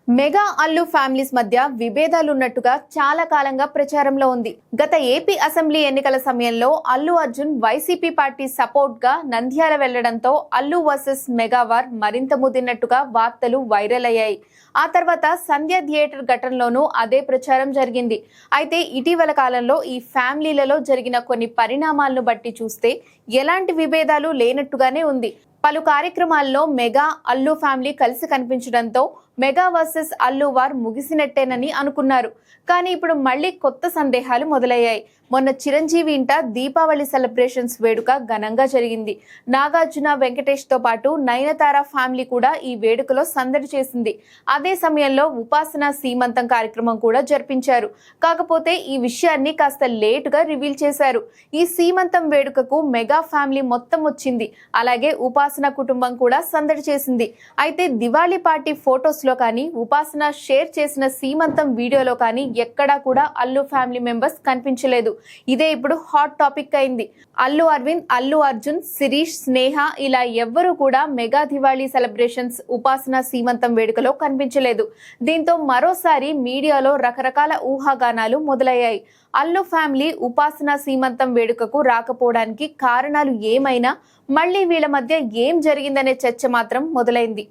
Mega Allu families మధ్య విభేదాలున్నట్టుగా చాలా కాలంగా ప్రచారంలో ఉంది. గత ఏపీ అసెంబ్లీ ఎన్నికల సమయంలో Allu Arjun YCP party support గా నంద్యాల వెళ్లడంతో అల్లు వర్సెస్ మెగా వార్ మరింత ముదిరినట్టుగా వార్తలు వైరల్ అయ్యాయి. ఆ తర్వాత సంధ్య థియేటర్ ఘటనలోనూ అదే ప్రచారం జరిగింది. అయితే ఇటీవల కాలంలో ఈ ఫ్యామిలీలలో జరిగిన కొన్ని పరిణామాలను బట్టి చూస్తే ఎలాంటి విభేదాలు లేనట్టుగానే ఉంది. పలు కార్యక్రమాల్లో మెగా అల్లు ఫ్యామిలీ కలిసి కనిపించడంతో మెగా వర్సెస్ అల్లు వార్ ముగిసినట్టేనని అనుకున్నారు. కానీ ఇప్పుడు మళ్ళీ కొత్త సందేహాలు మొదలయ్యాయి. మొన్న చిరంజీవి ఇంట దీపావళి సెలబ్రేషన్స్ వేడుక ఘనంగా జరిగింది. నాగార్జున, వెంకటేష్ తో పాటు నయనతార ఫ్యామిలీ కూడా ఈ వేడుకలో సందడి చేసింది. అదే సమయంలో ఉపాసన సీమంతం కార్యక్రమం కూడా జరిపించారు. కాకపోతే ఈ విషయాన్ని కాస్త లేటుగా రివీల్ చేశారు. ఈ సీమంతం వేడుకకు మెగా ఫ్యామిలీ మొత్తం వచ్చింది. అలాగే ఉపాసన కుటుంబం కూడా సందడి చేసింది. అయితే దివాళీ పార్టీ ఫోటోస్ లో కానీ, ఉపాసన షేర్ చేసిన సీమంతం వీడియోలో కానీ ఎక్కడా కూడా అల్లు ఫ్యామిలీ మెంబర్స్ కనిపించలేదు. ఇదే ఇప్పుడు హాట్ టాపిక్ అయింది. అల్లు అరవింద్, అల్లు అర్జున్, శిరీష్, స్నేహ ఇలా ఎవ్వరూ కూడా మెగా దివాళీ సెలబ్రేషన్స్, ఉపాసన సీమంతం వేడుకలో కనిపించలేదు. దీంతో మరోసారి మీడియాలో రకరకాల ఊహాగానాలు మొదలయ్యాయి. అల్లు ఫ్యామిలీ ఉపాసన సీమంతం వేడుకకు రాకపోవడానికి కారణాలు ఏమైనా మళ్ళీ వీళ్ళ మధ్య ఏం జరిగిందనే చర్చ మాత్రం మొదలైంది.